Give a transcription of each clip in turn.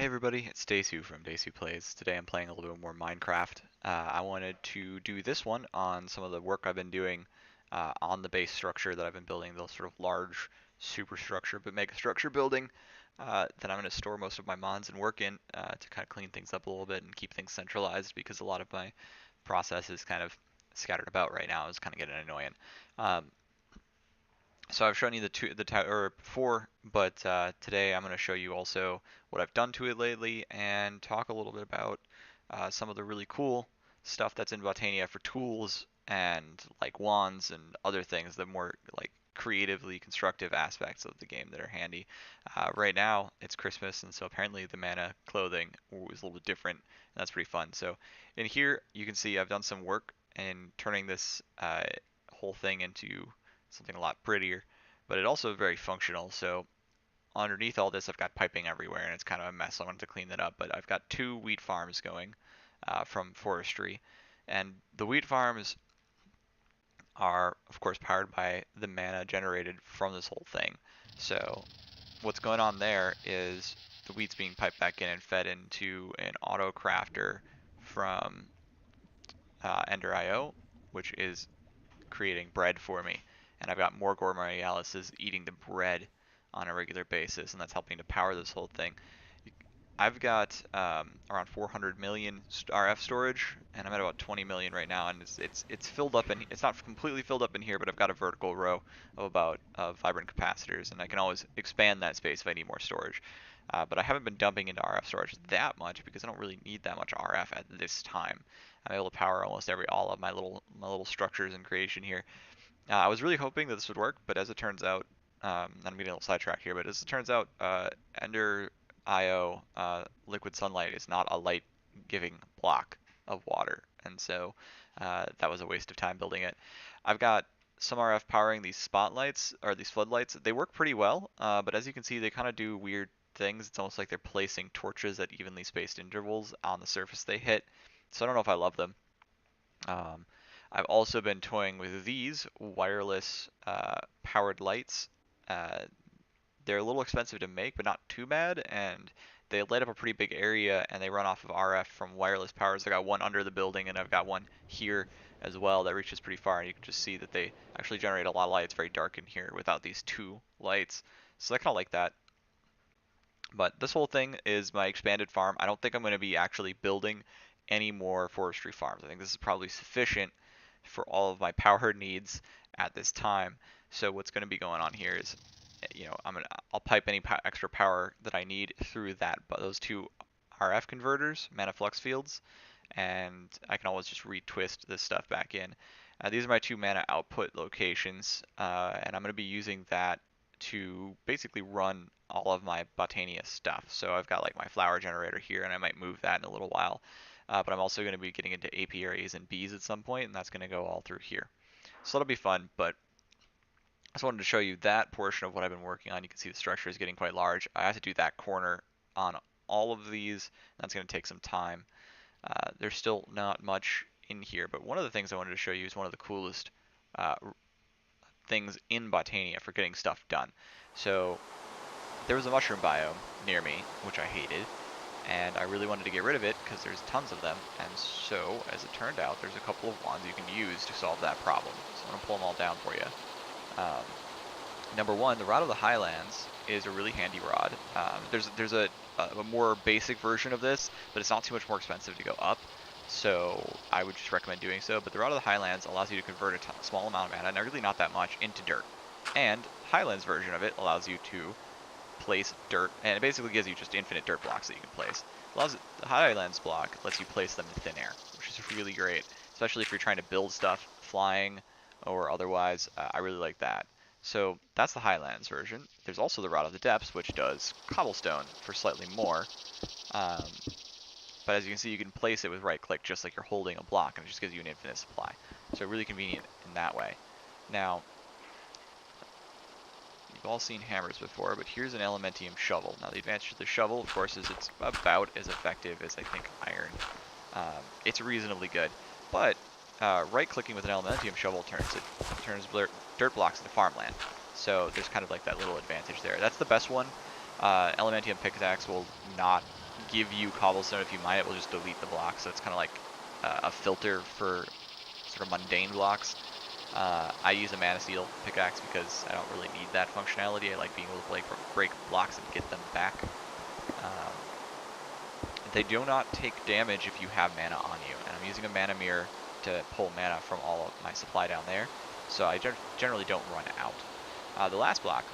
Hey everybody, it's Dasu from Dasu Plays. Today I'm playing a little bit more Minecraft. I wanted to do this one on some of the work I've been doing on the base structure that I've been building, the sort of large superstructure but mega structure building that I'm going to store most of my mods and work in to kind of clean things up a little bit and keep things centralized because a lot of my process is kind of scattered about right now. It's kind of getting annoying. Um, so I've shown you or before, but today I'm going to show you also what I've done to it lately and talk a little bit about some of the really cool stuff that's in Botania for tools and like wands and other things, the more like creatively constructive aspects of the game that are handy. Right now it's Christmas, and so apparently the mana clothing was a little bit different, and that's pretty fun. So in here you can see I've done some work in turning this whole thing into something a lot prettier, but it also very functional. So underneath all this, I've got piping everywhere, and it's kind of a mess. I wanted to clean that up, but I've got two wheat farms going from forestry, and the wheat farms are, of course, powered by the mana generated from this whole thing. So what's going on there is the wheat's being piped back in and fed into an auto crafter from Ender.io, which is creating bread for me. And I've got more Gourmet eating the bread on a regular basis, and that's helping to power this whole thing. I've got around 400 million RF storage, and I'm at about 20 million right now, and it's filled up, and it's not completely filled up in here, but I've got a vertical row of about vibrant capacitors, and I can always expand that space if I need more storage. But I haven't been dumping into RF storage that much because I don't really need that much RF at this time. I'm able to power almost all of my little structures and creation here. I was really hoping that this would work, but as it turns out, I'm getting a little sidetracked here, but as it turns out, Ender IO liquid sunlight is not a light-giving block of water, and so that was a waste of time building it. I've got some RF powering these spotlights, or these floodlights. They work pretty well, but as you can see, they kind of do weird things. It's almost like they're placing torches at evenly spaced intervals on the surface they hit, so I don't know if I love them. Um, I've also been toying with these wireless powered lights. Uh, they're a little expensive to make, but not too bad, and they light up a pretty big area, and they run off of RF from wireless powers. I got one under the building, and I've got one here as well that reaches pretty far, and you can just see that they actually generate a lot of light. It's very dark in here without these two lights, so I kind of like that. But this whole thing is my expanded farm. I don't think I'm going to be actually building any more forestry farms. I think this is probably sufficient for all of my power needs at this time. So what's going to be going on here is, I'll pipe any extra power that I need through those two RF converters, mana flux fields, and I can always just retwist this stuff back in. These are my two mana output locations, and I'm going to be using that to basically run all of my Botania stuff. So I've got like my flower generator here, and I might move that in a little while. But I'm also going to be getting into apiaries and bees at some point, and that's going to go all through here. So that'll be fun, but I just wanted to show you that portion of what I've been working on. You can see the structure is getting quite large. I have to do that corner on all of these. That's going to take some time. There's still not much in here, but one of the things I wanted to show you is one of the coolest uh, things in Botania for getting stuff done. So there was a mushroom biome near me, which I hated, and I really wanted to get rid of it because there's tons of them. And so, as it turned out, there's a couple of wands you can use to solve that problem. So I'm going to pull them all down for you. Number one, the Rod of the Highlands is a really handy rod. There's a more basic version of this, but it's not too much more expensive to go up. So I would just recommend doing so. But the Rod of the Highlands allows you to convert a small amount of mana, and really not that much, into dirt. And Highlands version of it allows you to place dirt, and it basically gives you just infinite dirt blocks that you can place. The Highlands block lets you place them in thin air, which is really great, especially if you're trying to build stuff flying or otherwise. I really like that. So that's the Highlands version. There's also the Rod of the Depths, which does cobblestone for slightly more. Um, but as you can see, you can place it with right click just like you're holding a block, and it just gives you an infinite supply. So really convenient in that way. Now, you've all seen hammers before, but here's an Elementium shovel. Now the advantage of the shovel, of course, is it's about as effective as I think iron. It's reasonably good, but right-clicking with an Elementium shovel turns dirt blocks into farmland. So there's kind of like that little advantage there. That's the best one. Elementium pickaxe will not give you cobblestone if you mine it. Will just delete the block, so it's kind of like a filter for sort of mundane blocks. I use a mana steel pickaxe because I don't really need that functionality. I like being able to break blocks and get them back. Um, they do not take damage if you have mana on you, and I'm using a mana mirror to pull mana from all of my supply down there, so I generally don't run out. The last block,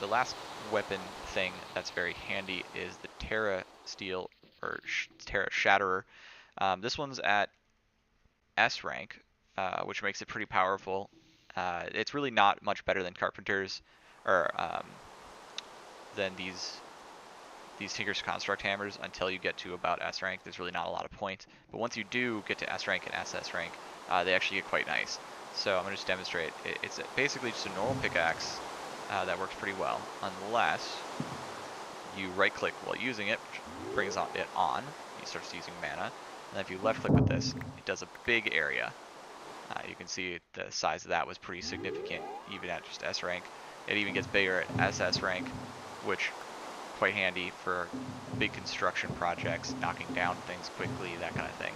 the last weapon thing that's very handy is the Terra Steel, or Terra Shatterer. This one's at S rank, which makes it pretty powerful. It's really not much better than Carpenter's, or than these Tinker's Construct hammers until you get to about S rank. There's really not a lot of point, but once you do get to S rank and SS rank, they actually get quite nice. So I'm going to just demonstrate. It's basically just a normal pickaxe that works pretty well, unless you right click while using it, which brings it on. It starts using mana. And then if you left click with this, it does a big area. You can see the size of that was pretty significant even at just S rank. It even gets bigger at SS rank, which quite handy for big construction projects, knocking down things quickly, that kind of thing.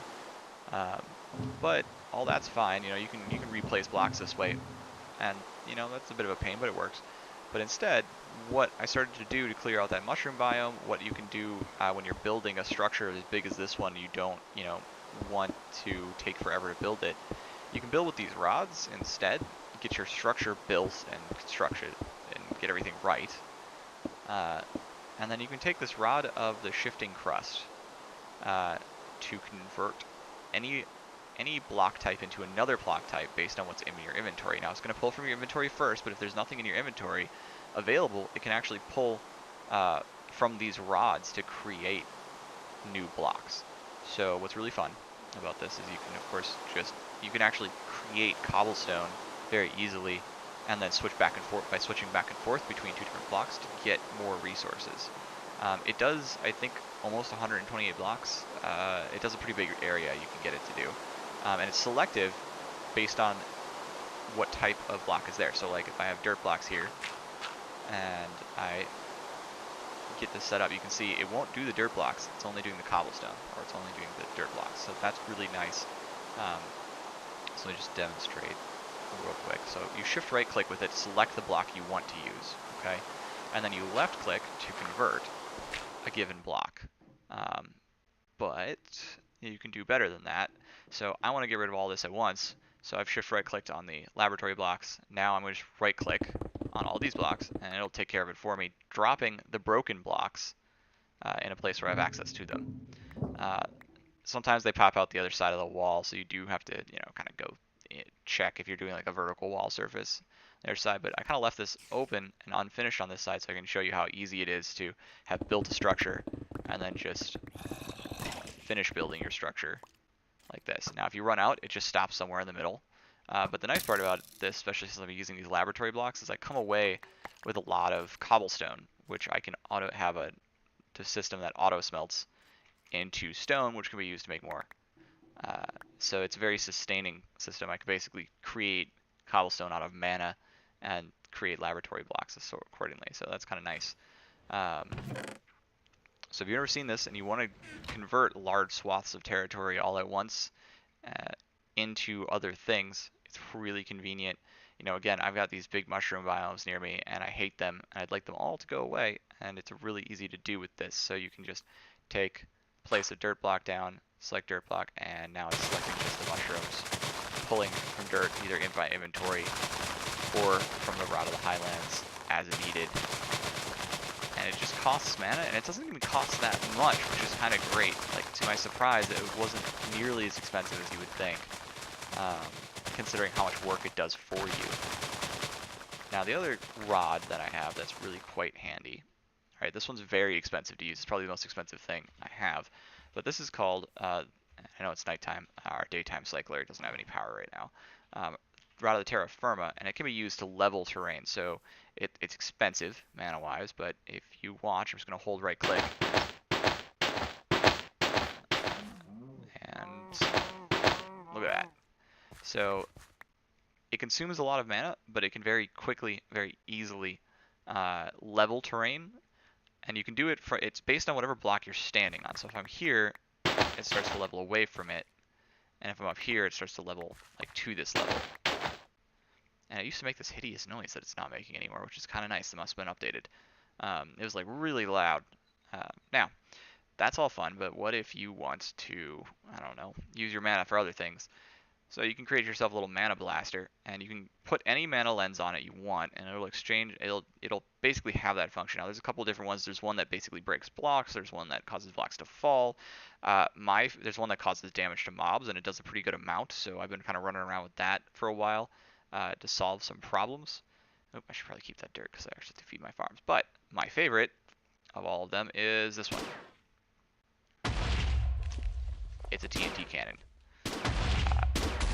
But all that's fine. You know, you can replace blocks this way, and you know that's a bit of a pain, but it works. But instead, what I started to do to clear out that mushroom biome, what you can do when you're building a structure as big as this one, you don't, you know, want to take forever to build it. You can build with these rods instead, get your structure built and constructed and get everything right. And then you can take this rod of the shifting crust to convert any block type into another block type based on what's in your inventory. Now it's going to pull from your inventory first, but if there's nothing in your inventory available, it can actually pull from these rods to create new blocks. So what's really fun about this is you can, of course, you can actually create cobblestone very easily and then switch back and forth by switching back and forth between two different blocks to get more resources. It does, I think, almost 128 blocks. It does a pretty big area you can get it to do. And it's selective based on what type of block is there. So like if I have dirt blocks here and I get this set up, you can see it won't do the dirt blocks. It's only doing the cobblestone, or it's only doing the dirt blocks. So that's really nice. So let me just demonstrate real quick. So you shift right click with it, select the block you want to use, okay? And then you left click to convert a given block. But you can do better than that. So I want to get rid of all this at once. So I've shift right clicked on the laboratory blocks. Now I'm going to just right click on all these blocks and it'll take care of it for me, dropping the broken blocks in a place where I have access to them. Sometimes they pop out the other side of the wall, so you do have to, you know, kind of go check if you're doing like a vertical wall surface their side. But I kind of left this open and unfinished on this side so I can show you how easy it is to have built a structure and then just finish building your structure like this. Now if you run out, it just stops somewhere in the middle. But the nice part about this, especially since I'm using these laboratory blocks, is I come away with a lot of cobblestone, which I can have a system that auto smelts into stone, which can be used to make more. So it's a very sustaining system. I can basically create cobblestone out of mana and create laboratory blocks accordingly. So that's kind of nice. So if you've ever seen this and you want to convert large swaths of territory all at once into other things, it's really convenient. You know, again, I've got these big mushroom biomes near me and I hate them and I'd like them all to go away, and it's really easy to do with this. So you can just place a dirt block down, select dirt block, and now it's selecting just the mushrooms, pulling from dirt either in my inventory or from the Rot of the Highlands as needed. And it just costs mana, and it doesn't even cost that much, which is kind of great. Like, to my surprise, it wasn't nearly as expensive as you would think, considering how much work it does for you. Now, the other rod that I have that's really quite handy. All right, this one's very expensive to use. It's probably the most expensive thing I have. But this is called, I know it's nighttime, our daytime cycler. It doesn't have any power right now. Rod of the Terra Firma, and it can be used to level terrain. So it's expensive mana-wise, but if you watch, I'm just going to hold right-click. And look at that. So it consumes a lot of mana, but it can very quickly, very easily level terrain And you can do it for, it's based on whatever block you're standing on. So if I'm here, it starts to level away from it. And if I'm up here, it starts to level like to this level. And it used to make this hideous noise that it's not making anymore, which is kind of nice. It must have been updated. It was like really loud. Now, that's all fun, but what if you want to, I don't know, use your mana for other things? So you can create yourself a little mana blaster, and you can put any mana lens on it you want, and it'll exchange. It'll basically have that function. Now there's a couple different ones. There's one that basically breaks blocks. There's one that causes blocks to fall. There's one that causes damage to mobs, and it does a pretty good amount. So I've been kind of running around with that for a while to solve some problems. Oh, I should probably keep that dirt because I actually have to feed my farms. But my favorite of all of them is this one. It's a TNT cannon.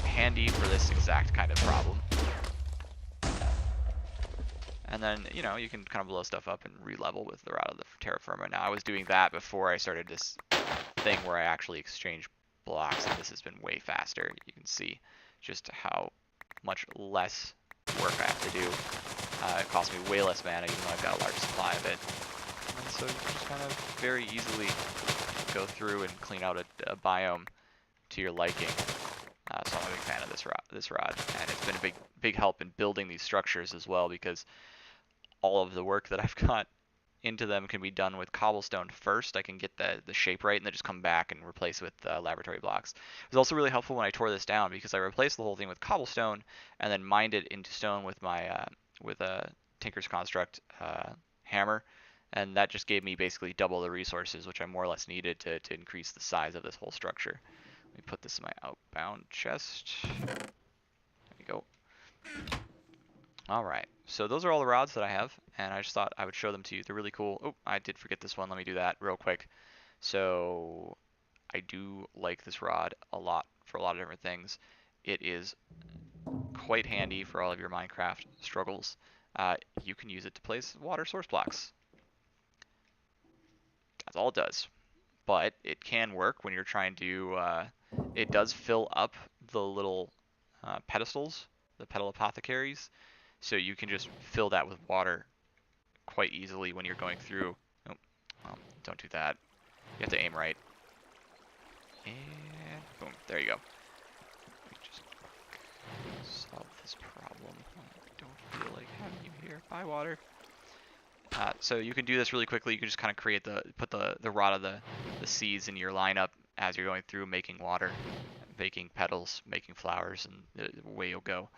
Handy for this exact kind of problem. And then, you know, you can kind of blow stuff up and re-level with the route of the terraformer. Now, I was doing that before I started this thing where I actually exchange blocks, and this has been way faster. You can see just how much less work I have to do. It costs me way less mana, even though I've got a large supply of it. And so you can just kind of very easily go through and clean out a biome to your liking. So I'm a big fan of this rod, and it's been a big help in building these structures as well, because all of the work that I've got into them can be done with cobblestone first. I can get the shape right and then just come back and replace with laboratory blocks. It was also really helpful when I tore this down, because I replaced the whole thing with cobblestone and then mined it into stone with my with a Tinker's Construct hammer, and that just gave me basically double the resources, which I more or less needed to increase the size of this whole structure. Let me put this in my outbound chest. There you go. Alright, so those are all the rods that I have, and I just thought I would show them to you. They're really cool. Oh, I did forget this one. Let me do that real quick. So, I do like this rod a lot for a lot of different things. It is quite handy for all of your Minecraft struggles. You can use it to place water source blocks. That's all it does. But it can work when you're trying to, it does fill up the little pedestals, the pedal apothecaries, so you can just fill that with water quite easily when you're going through. Oh, don't do that. You have to aim right. And boom, there you go. Let me just solve this problem. I don't feel like having you here. Bye, water. So you can do this really quickly. You can just kind of put the rod of the seeds in your lineup as you're going through, making water, making petals, making flowers, and away you'll go.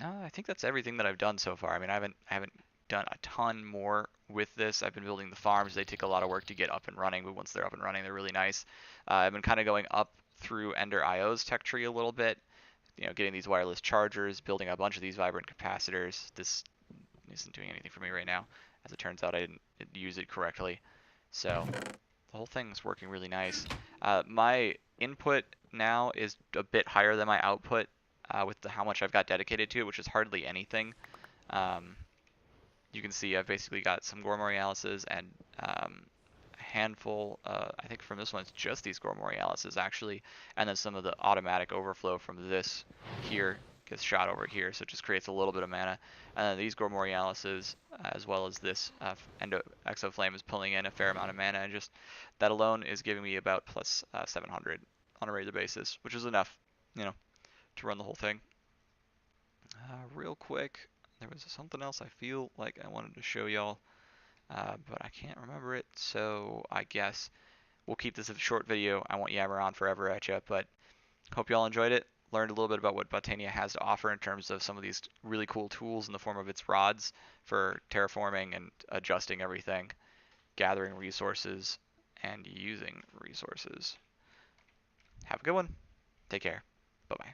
I think that's everything that I've done so far. I mean, I haven't done a ton more with this. I've been building the farms. They take a lot of work to get up and running, but once they're up and running, they're really nice. I've been kind of going up through Ender IO's tech tree a little bit, you know, getting these wireless chargers, building a bunch of these vibrant capacitors. This isn't doing anything for me right now. As it turns out, I didn't use it correctly. So the whole thing's working really nice. My input now is a bit higher than my output with how much I've got dedicated to it, which is hardly anything. You can see I've basically got some Gormorialises and a handful, I think from this one it's just these Gormorialises actually, and then some of the automatic overflow from this here gets shot over here, so it just creates a little bit of mana. And then these Gormorialises, as well as this Exoflame is pulling in a fair amount of mana, and just that alone is giving me about plus 700 on a regular basis, which is enough, you know, to run the whole thing. Real quick, there was something else I feel like I wanted to show y'all, but I can't remember it, so I guess we'll keep this a short video. I won't yammer on forever at you, but hope y'all enjoyed it. Learned a little bit about what Botania has to offer in terms of some of these really cool tools in the form of its rods for terraforming and adjusting everything, gathering resources, and using resources. Have a good one. Take care. Bye-bye.